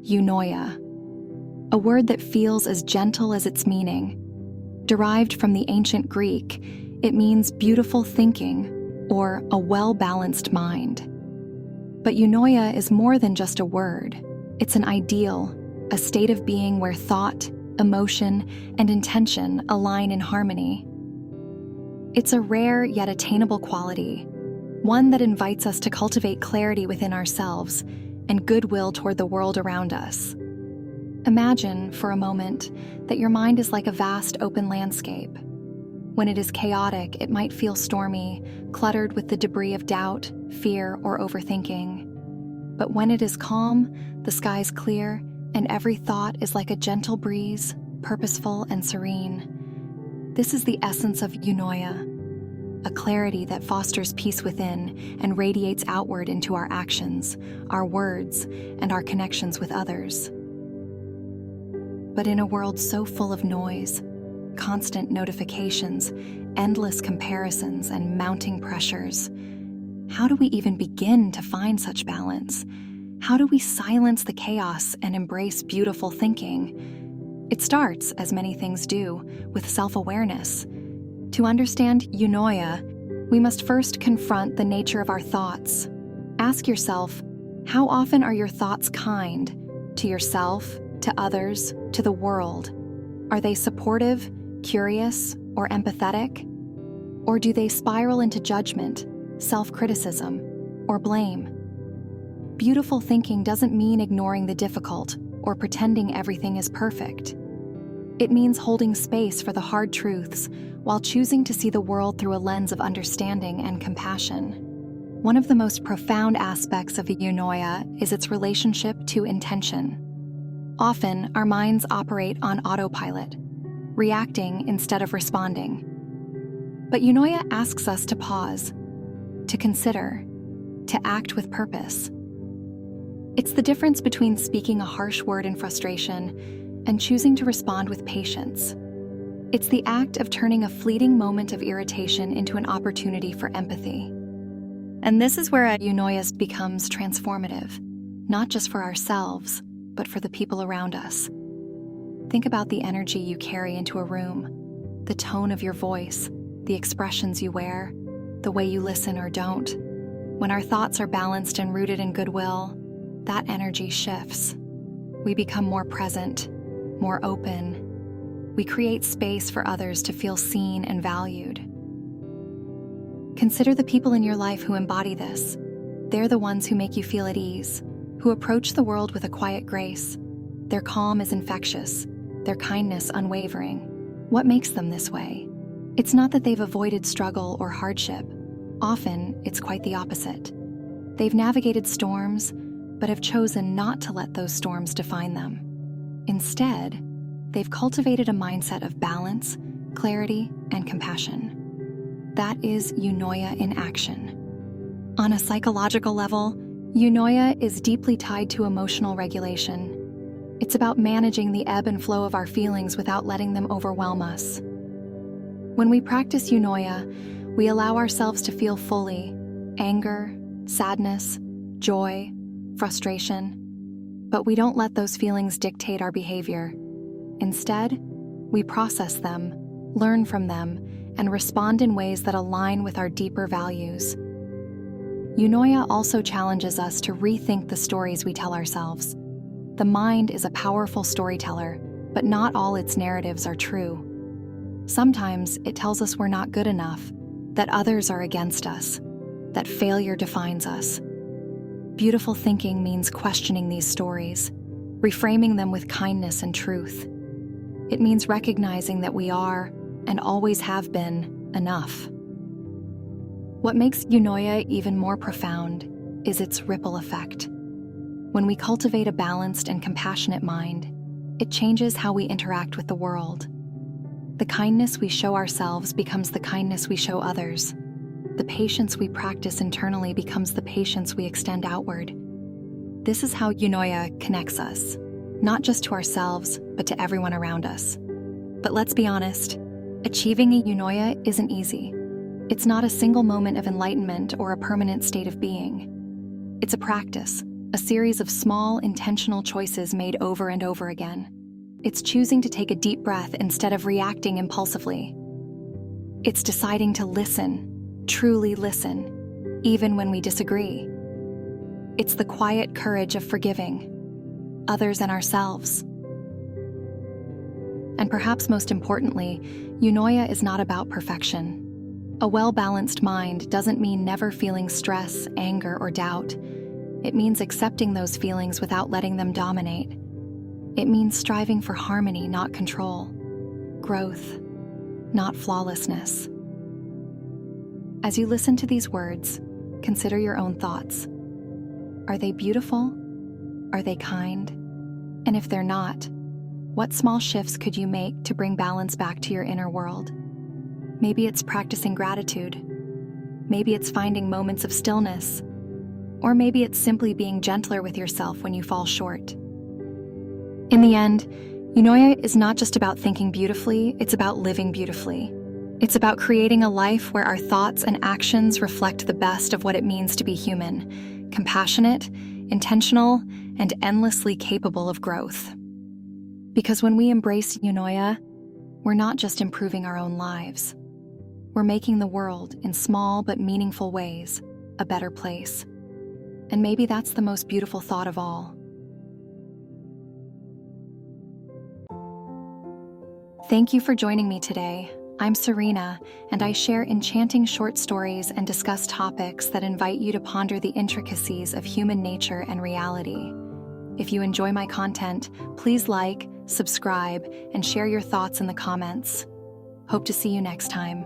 Eunoia, a word that feels as gentle as its meaning. Derived from the ancient Greek, it means beautiful thinking or a well-balanced mind. But eunoia is more than just a word. It's an ideal, a state of being where thought, emotion, and intention align in harmony. It's a rare yet attainable quality, one that invites us to cultivate clarity within ourselves and goodwill toward the world around us. Imagine, for a moment, that your mind is like a vast open landscape. When it is chaotic, it might feel stormy, cluttered with the debris of doubt, fear, or overthinking. But when it is calm, the sky's clear, and every thought is like a gentle breeze, purposeful and serene. This is the essence of eunoia, a clarity that fosters peace within and radiates outward into our actions, our words, and our connections with others. But in a world so full of noise, constant notifications, endless comparisons, and mounting pressures, how do we even begin to find such balance? How do we silence the chaos and embrace beautiful thinking? It starts, as many things do, with self-awareness. To understand eunoia, we must first confront the nature of our thoughts. Ask yourself, how often are your thoughts kind to yourself, to others, to the world? Are they supportive, curious, or empathetic? Or do they spiral into judgment, self-criticism, or blame? Beautiful thinking doesn't mean ignoring the difficult or pretending everything is perfect. It means holding space for the hard truths while choosing to see the world through a lens of understanding and compassion. One of the most profound aspects of eunoia is its relationship to intention. Often, our minds operate on autopilot, reacting instead of responding. But eunoia asks us to pause, to consider, to act with purpose. It's the difference between speaking a harsh word in frustration and choosing to respond with patience. It's the act of turning a fleeting moment of irritation into an opportunity for empathy. And this is where eunoia becomes transformative, not just for ourselves, but for the people around us. Think about the energy you carry into a room, the tone of your voice, the expressions you wear, the way you listen or don't. When our thoughts are balanced and rooted in goodwill, that energy shifts. We become more present, more open. We create space for others to feel seen and valued. Consider the people in your life who embody this. They're the ones who make you feel at ease, who approach the world with a quiet grace. Their calm is infectious, their kindness unwavering. What makes them this way? It's not that they've avoided struggle or hardship. Often, it's quite the opposite. They've navigated storms, but have chosen not to let those storms define them. Instead, they've cultivated a mindset of balance, clarity, and compassion. That is eunoia in action. On a psychological level, eunoia is deeply tied to emotional regulation. It's about managing the ebb and flow of our feelings without letting them overwhelm us. When we practice eunoia, we allow ourselves to feel fully: anger, sadness, joy, frustration. But we don't let those feelings dictate our behavior. Instead, we process them, learn from them, and respond in ways that align with our deeper values. Eunoia also challenges us to rethink the stories we tell ourselves. The mind is a powerful storyteller, but not all its narratives are true. Sometimes it tells us we're not good enough, that others are against us, that failure defines us. Beautiful thinking means questioning these stories, reframing them with kindness and truth. It means recognizing that we are, and always have been, enough. What makes eunoia even more profound is its ripple effect. When we cultivate a balanced and compassionate mind, it changes how we interact with the world. The kindness we show ourselves becomes the kindness we show others. The patience we practice internally becomes the patience we extend outward. This is how eunoia connects us, not just to ourselves, but to everyone around us. But let's be honest, achieving a eunoia isn't easy. It's not a single moment of enlightenment or a permanent state of being. It's a practice, a series of small, intentional choices made over and over again. It's choosing to take a deep breath instead of reacting impulsively. It's deciding to listen, truly listen, even when we disagree. It's the quiet courage of forgiving others and ourselves. And perhaps most importantly, Eunoia is not about perfection. A well-balanced mind doesn't mean never feeling stress, anger, or doubt. It means accepting those feelings without letting them dominate. It means striving for harmony, not control. Growth, not flawlessness. As you listen to these words, consider your own thoughts. Are they beautiful? Are they kind? And if they're not, what small shifts could you make to bring balance back to your inner world? Maybe it's practicing gratitude. Maybe it's finding moments of stillness. Or maybe it's simply being gentler with yourself when you fall short. In the end, Eunoia is not just about thinking beautifully, it's about living beautifully. It's about creating a life where our thoughts and actions reflect the best of what it means to be human, compassionate, intentional, and endlessly capable of growth. Because when we embrace Eunoia, we're not just improving our own lives. We're making the world, in small but meaningful ways, a better place. And maybe that's the most beautiful thought of all. Thank you for joining me today. I'm Serena, and I share enchanting short stories and discuss topics that invite you to ponder the intricacies of human nature and reality. If you enjoy my content, please like, subscribe, and share your thoughts in the comments. Hope to see you next time.